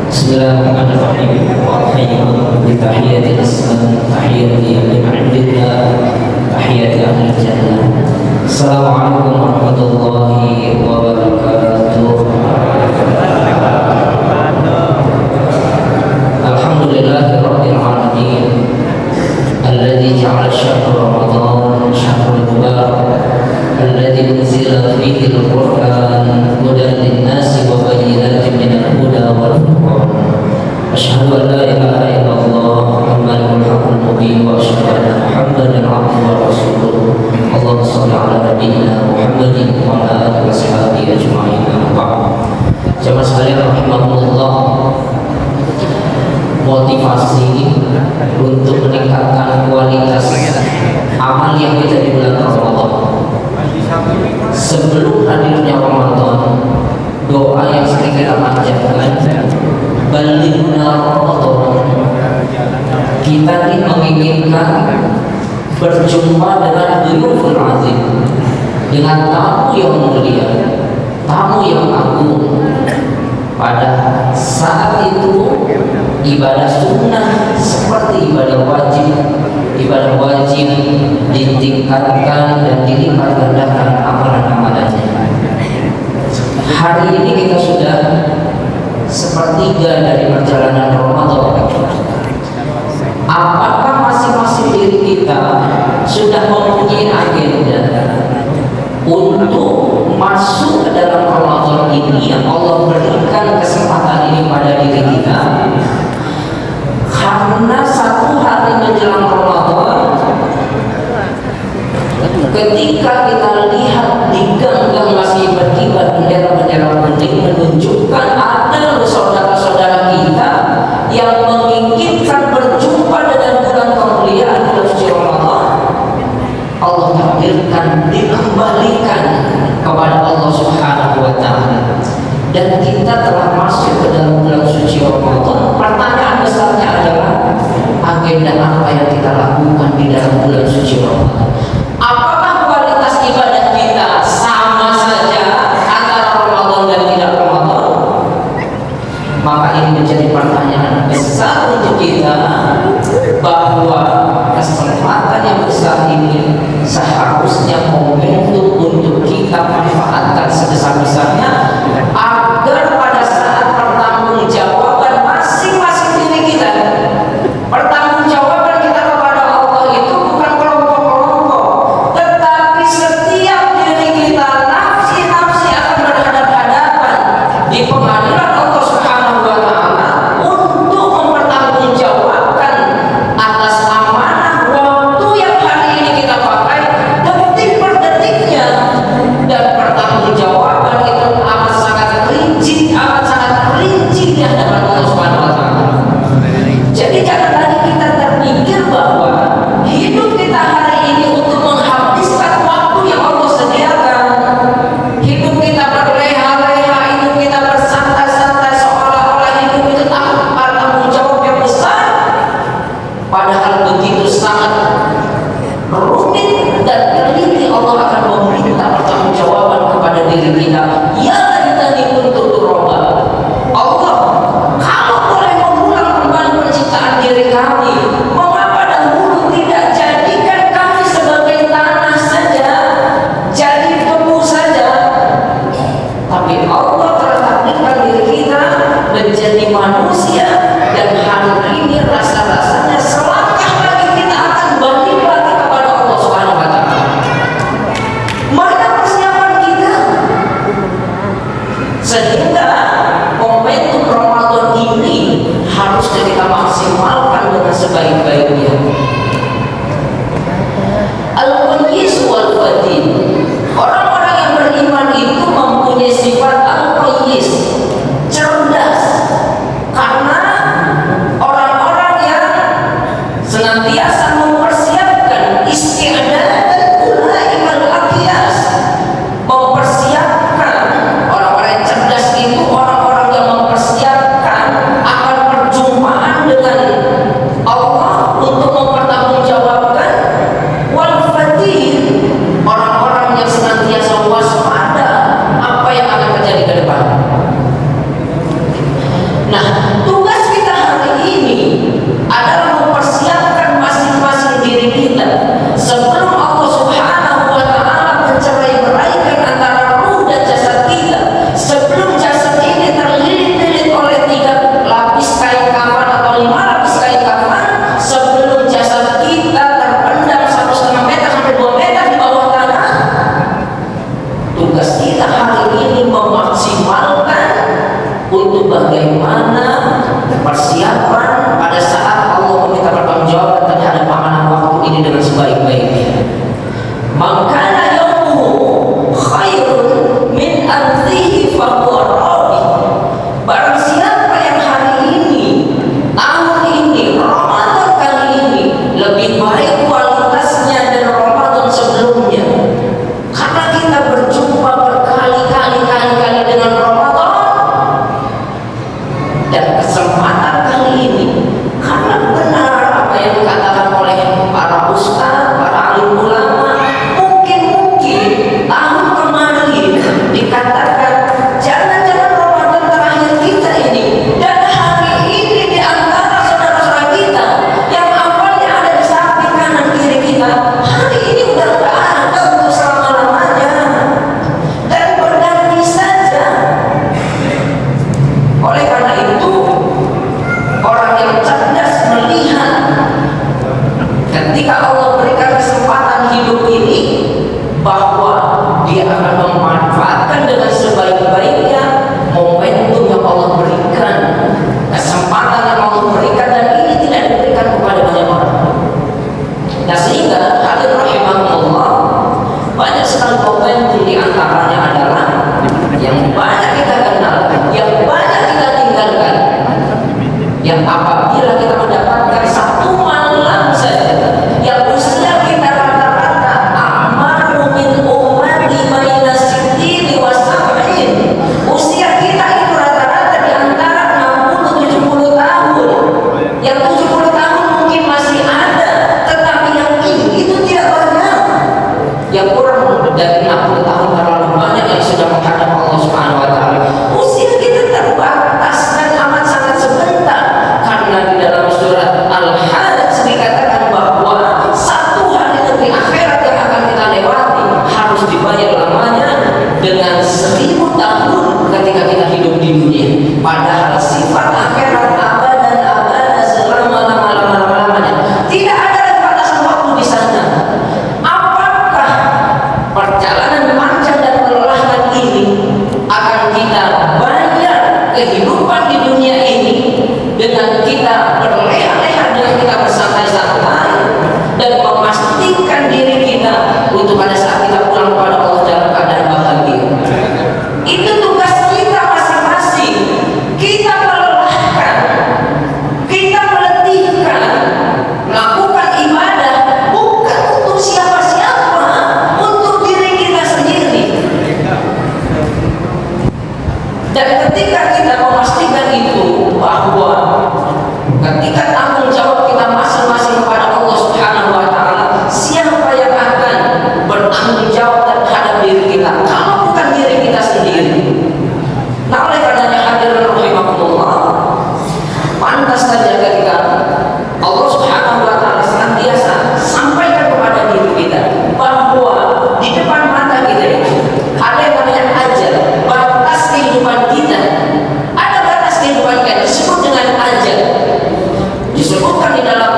Bismillahirrahmanirrahim. Wa ahyayna bi tahiyatil islam tahiyati min 'indillah tahiyati ahli jannah. Assalamualaikum warahmatullahi wabarakatuh. Alhamdulillahirabbil alamin. Alladzi ja'ala syahra Ramadan syahrul mubarak alladzi unzila fihi al-Qur'an hudan lin-nasi wa bayyinatin minal huda wal furqan. Asyhadu an la ilaha illallah al-malikul haqqul mubin wa asyhadu anna Muhammadan 'abduhu wa rasuluh. Allahumma shalli 'ala nabiyyina Muhammadin wa 'ala alihi washabihi ajma'in. Jamaah sekalian rahimakumullah, motivasi untuk meningkatkan kualitas amal yang kita di bulan Ramadan. Sebelum hadirnya Ramadan, doa yang sering kita panjatkan, balighna Ramadan. Kita ini menginginkan berjumpa dengan dhuyuful azim, dengan tamu yang mulia, tamu yang agung. Pada saat itu ibadah sunnah seperti ibadah wajib ditingkatkan dan dilipat gandakan amalan-amalannya. Hari ini kita sudah sepertiga dari perjalanan Ramadan. Apakah masing-masing diri kita sudah mempunyai agenda untuk masuk ke dalam Ramadan ini yang Allah berikan kesempatan ini pada diri kita? Karena satu hari menjelang Ramadan, ketika kita lihat di gang-gang masih berkibar bendera-bendera kuning, menunjukkan ada saudara-saudara kita yang menginginkan berjumpa dengan bulan kemuliaan bulan suci Ramadan. Allah takdirkan dikembalikan kepada Allah Subhanahu wa taala, dan kita telah masuk ke dalam bulan suci Ramadan. Pertanyaan besarnya adalah agenda apa yang kita lakukan di dalam bulan suci Ramadan? Apakah kualitas ibadah kita sama saja antara Ramadan dan tidak Ramadan? Maka ini menjadi pertanyaan besar untuk kita, bahwa kesempatan yang besar ini seharusnya momentum untuk kita manfaatkan sebesar-besarnya, agar pada saat pertanggungjawaban masing-masing diri kita, pertanggungjawaban kita kepada Allah itu bukan kelompok-kelompok, tetapi setiap diri kita, nafsi-nafsi akan berhadapan-hadapan di pengadilan Allah Subhanahu wa taala untuk mempertanggungjawabkan atas amanah waktu yang hari ini kita pakai detik per detiknya. Dan pertanggungjawaban itu amat sangat rinci di hadapan Allah Subhanahu wa taala. Jadi jangan lagi kita terpikir bahwa hidup kita hari ini untuk menghabiskan waktu yang Allah sediakan. Hidup kita berleha-leha, hidup kita bersantai-santai, seolah-olah hidup itu tanpa tanggung jawab yang besar. Padahal begitu sangat rumit dan teliti Allah akan meminta pertanggungjawaban kepada diri kita. Ya laitani kuntu turaba. Allah, kalau boleh mengulang kembali penciptaan diri kami, mengapa dahulu tidak jadikan kami sebagai tanah saja, jadi debu saja? Tapi Allah telah takdirkan diri kita menjadi manusia, dan hari ini rasa-rasanya selangkah lagi kita akan balik lagi kepada Allah Subhanahu wa taala. Mana persiapan kita? Sehingga momentum Ramadan ini harusnya kita maksimalkan dengan sebaik-baiknya. Al-Qayyis wal-Fatin, orang-orang yang beriman itu mempunyai sifat Al-Qayyis, cerdas, karena orang-orang yang senantiasa mempersiapkan isti'dad ulaikal aqyas, mempersiapkan. Orang-orang yang cerdas itu orang-orang yang mempersiapkan akan perjumpaan dengan Allah Dan kesempatan kali ini, karena benar apa yang dikatakan oleh para ustaz, para alim ulama, mungkin tahun kemarin dikatakan jangan-jangan Ramadan terakhir kita ini, dan hari ini di antara saudara-saudara kita yang awalnya ada di samping kanan kiri kita, hari ini udah nggak ada untuk selama-lamanya dan berganti saja. Oleh karena itu, orang yang cerdas melihat ketika Allah berikan kesempatan hidup ini bahwa dia akan memanfaatkan dengan sebaik-baiknya momentum yang Allah berikan, kesempatan yang Allah berikan, dan ini tidak diberikan kepada banyak orang. Nah, sehingga hadirin rahimahullah, banyak sekali momentum, di antaranya adalah yang banyak kita kenal, yang banyak kita tinggalkan, yang apabila kita mendapatkan satu malam saja yang usia kita rata-rata amaru min ummati baina sittini wa sab'in, usia kita itu rata-rata di antara 60-70 tahun. Yang 70 tahun mungkin masih ada, tetapi yang ini itu tidak banyak. Yang kurang dari 60 tahun terlalu banyak yang sudah menghadap Allah Subhanahu wa taala. Usia kita terbatas dan amat sangat sebentar, karena di dalam surat Al-Hajj dikatakan bahwa satu hari negeri akhirat yang akan kita lewati harus dibayar lamanya dengan 1000 tahun ketika kita hidup di dunia. Padahal sifat akhirat abadan abada, selama-lamanya. Tidak ada lagi batasan waktu di sana. Apakah perjalanan panjang dan melelahkan ini akan kita bayar kehidupan di dunia ini dengan kita berleha-leha, dengan kita bersantai-santai, dan memastikan diri kita untuk pada saat kita pulang kepada Allah dalam keadaan bahagia? Itu tugas kita masing-masing. Kita melelahkan, kita meletihkan, melakukan ibadah bukan untuk siapa-siapa, untuk diri kita sendiri. Dan ketika kita memastikan itu, bahwa ketika tanggung jawab kita masing-masing kepada Allah Subhanahu wa taala, siapa yang akan bertanggung jawab terhadap diri kita kalau bukan diri kita sendiri? Nah, oleh karenanya hadirin rahimahumullah, pantas saja ketika Allah Subhanahu wa taala senantiasa sampaikan kepada diri kita bahwa di depan mata kita itu ada yang namanya ajal, batas kehidupan kita. Ada batas kehidupan kita disebut dengan ajal. Disebutkan di dalam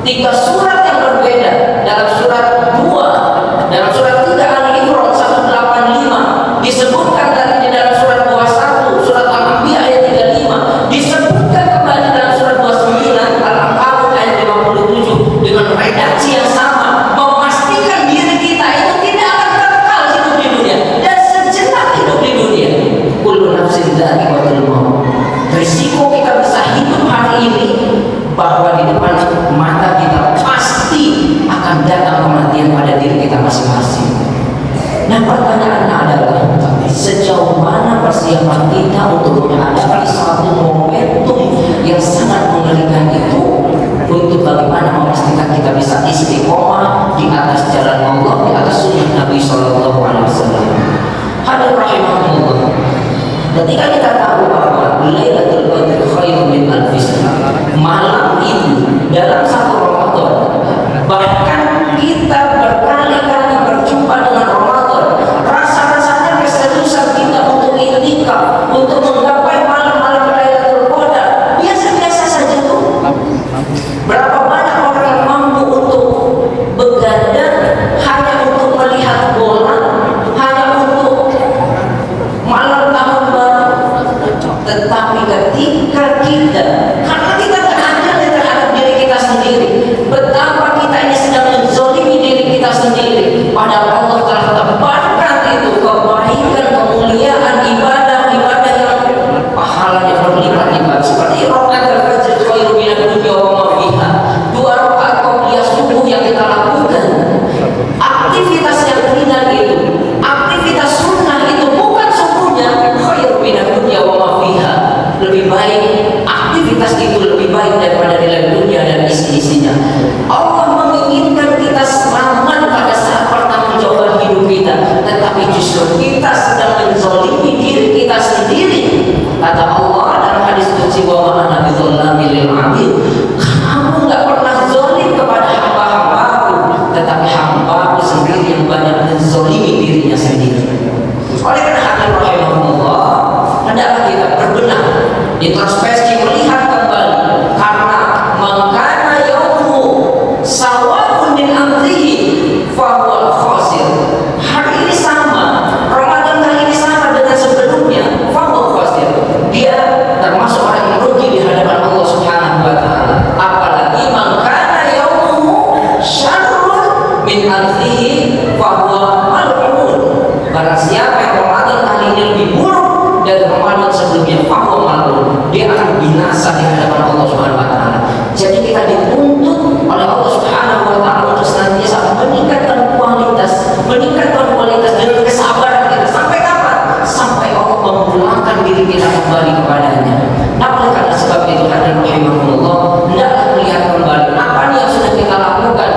3 surat yang berbeda. Dalam surat 2, dalam surat 3 Ali Imran 185, disebutkan tadi di dalam surat 21, surat Al-Anbiya ayat 35, disebutkan kembali dalam surat 29 Al-Ankabut ayat 57 dengan redaksi yang sama, memastikan diri kita itu tidak akan kekal hidup di dunia dan sejenak hidup di dunia. Kullu nafsin dha'iqatul maut. Risiko kita bisa hidup hari ini, bahwa di depan mata kita pasti akan datang kematian pada diri kita masing-masing. Nah, pertanyaannya adalah sejauh mana persiapan kita untuk menghadapi suatu momentum yang sangat mengerikan itu, untuk bagaimana memastikan kita bisa istiqomah di atas jalan Allah, di atas sunnah Nabi Sallallahu Alaihi Wasallam. Hadirin rahimahumullah, ketika kita tahu bahwa Lailatul Qadar khairun min alfi syahr, malam itu dalam satu Ramadan, bahkan kita berkali-kali berjumpa dengan Ramadan, rasa-rasanya keseriusan kita untuk iktikaf, untuk menggapai malam-malam Lailatul Qadar biasa-biasa saja tuh. Berapa banyak orang yang mampu untuk begadang hanya untuk melihat bola, hanya untuk malam tahun baru. Tetapi ketika kita, karena kita terhadap diri kita sendiri, betapa kita ini sedang menzolimi diri kita sendiri, padahal Allah telah tebarkan itu kebaikan, kemuliaan, ibadah-ibadah yang pahalanya berlipat-lipat, seperti rakaat al-fajr khairun minad dunya wa ma fiha, 2 rakaat qobliyah subuh yang kita lakukan. Aktivitas yang ringan itu, aktivitas sunnah itu, bukan sungguhnya khairun minad dunya wa ma fiha, lebih lebih baik, aktivitas itu lebih baik daripada nilai dunia dan isi-isinya. Allah menginginkan kita selamat pada saat pertanggungjawaban hidup kita, tetapi justru kita sedang menzalimi diri kita sendiri. Kata Allah dalam hadis qudsi, wa ma ana bidzallamil lil 'abid, kamu nggak pernah zalim kepada hamba-hambaku, tetapi hambaku sendiri yang banyak menzalimi dirinya sendiri. Oleh karena hadirin rahimahullah, hendaklah kita berbenah, introspeksi, melihat kembali, karena mangkana yaumu sawa'un min amrihi fahuwa khasir. Hari ini sama, Ramadan kali ini sama dengan sebelumnya, fahuwa khasir. Dia termasuk orang yang rugi di hadapan Allah Subhanahu wa taala. Apalagi mangkana yaumu syarrun min amrihi fahuwa mal'un. Barang siapa yang Ramadan kali ini lebih buruk dari Ramadan sebelumnya, fahuwa mal'un, dia akan binasa di hadapan Allah Subhanahu wa taala. Jadi kita dituntut oleh Allah Subhanahu wa taala untuk senantiasa meningkatkan kualitas dengan kesabaran kita. Sampai kapan? Sampai Allah memulangkan diri kita kembali kepadanya. Nah, oleh karena sebab itu hadirin rahimahullah, hendaklah melihat kembali apa yang sudah kita lakukan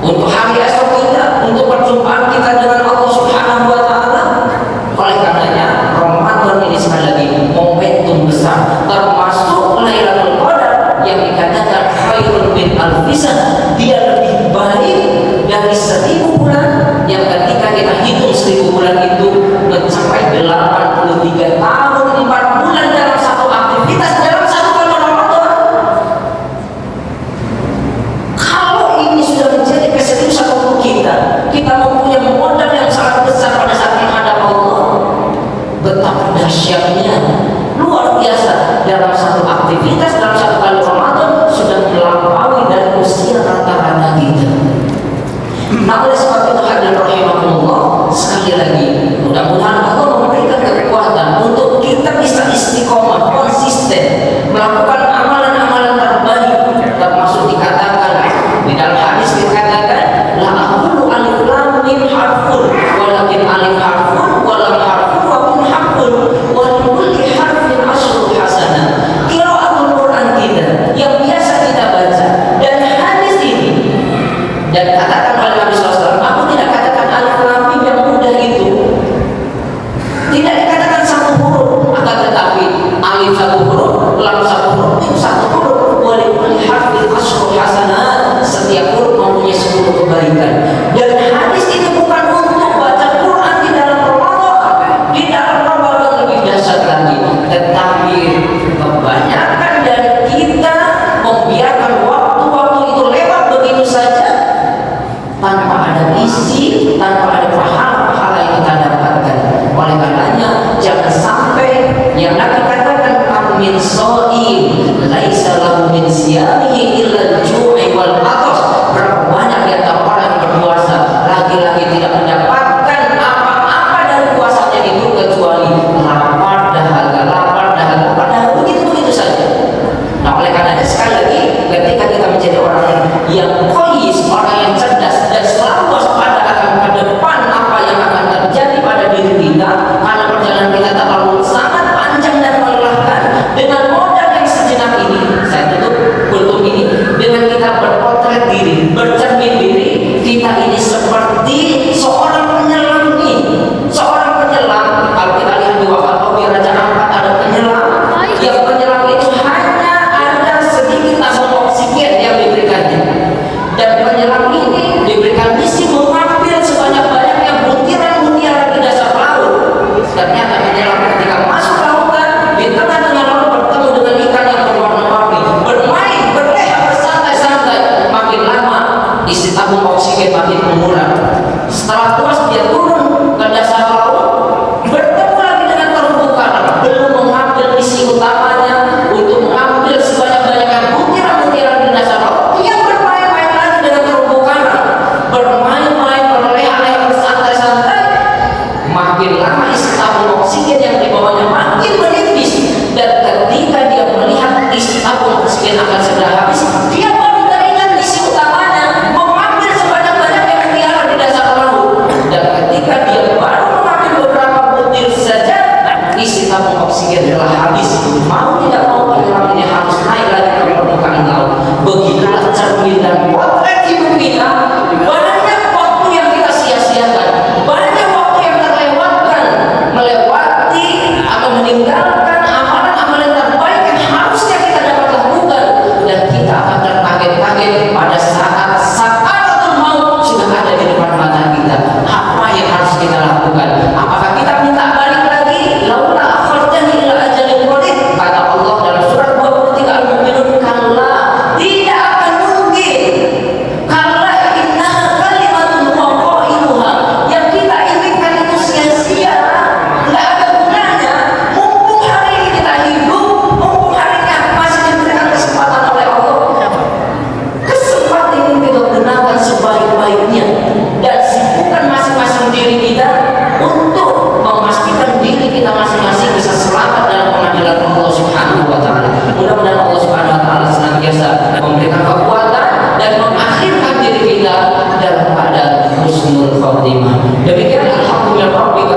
untuk hari esok kita, untuk perjumpaan kita dengan Allah Subhanahu wa taala. Oleh karenanya Ramadan ini sekali lagi momentum besar, termasuk Lailatul Qadar yang dikatakan khairun min alfi sanah. Dia lebih baik dari 1000 bulan, yang ketika kita hitung 1000 bulan itu mencapai 83 tahun 4 bulan dalam satu aktivitas dalam satu bulan Ramadan. Kalau ini sudah menjadi keseriusan untuk kita mempunyai modal yang sangat besar pada saat menghadap Allah. Betapa dahsyatnya, luar biasa, dalam satu aktivitas dalam satu kali Ramadan sudah melampaui dari usia rata-rata kita. Nah, oleh sebab itu hadirin rahimahullah, sekali lagi mudah-mudahan Allah memberikan kekuatan untuk kita bisa istiqomah, konsisten melakukan amalan-amalan terbaik, termasuk dikatakan di dalam hadis dikatakan la aqulu alif lam mim harfun walakin alif harfun wa lam harfun wa mim harfun wa likulli harfin asyru hasanah. Qiraatul Quran kita yang biasa kita baca dan hadis ini, dan katakan oleh Nabi SAW, aku tidak katakan alif lam mim yang mudah itu, tidak dikatakan satu huruf, akan tetapi alif satu huruf, lam satu huruf, mim satu huruf, wa likulli harfin asyru hasanah, setiap huruf mempunyai 10 kebaikan. Dan hadis itu bukan untuk baca Quran di dalam Ramadan, di dalam Ramadan lebih dahsyat lagi, tetapi kebanyakan dari kita membiarkan waktu-waktu itu lewat begitu saja tanpa ada isi, tanpa ada pahala-pahala yang kita dapatkan. Oleh karenanya jangan sampai yang Nabi katakan min shaim laisa lahu min siyamihi illa al-ju'i wal 'atash. Berapa banyak di antara orang yang berpuasa lagi-lagi tidak mendapatkan apa-apa dari puasanya itu kecuali lapar dahaga, begitu saja. Nah, oleh karenanya sekali lagi, ketika kita menjadi orang yang qoyis, orang yang cerdas dan selalu waspada akan ke depan apa yang akan terjadi pada diri kita, karena perjalanan kita terlalu sangat panjang dan melelahkan. Dengan modal yang sejenak ini, saya tutup kultum ini dengan kita berpotret diri, bercermin diri, kita ini seperti seorang penyelam nih. Seorang penyelam, kalau kita lihat di Wakatobi Raja Ampat ada penyelam, yang penyelam itu hanya ada sedikit tabung oksigen yang diberikannya, dan penyelam ini diberikan misi mengambil sebanyak-banyaknya butiran-butiran di dasar laut. Ternyata penyelam ketika masuk lautan, di tengah-tengah laut bertemu dengan ikan yang berwarna-warni, bermain, berleha, bersantai-santai. Makin lama isi tabung oksigen makin menurun. panggilan Allah Subhanahu wa taala. Mudah-mudahan Allah Subhanahu wa taala senantiasa memberikan kekuatan dan mengakhirkan diri kita dalam keadaan husnul khotimah. Demikian alhamdulillah rabbika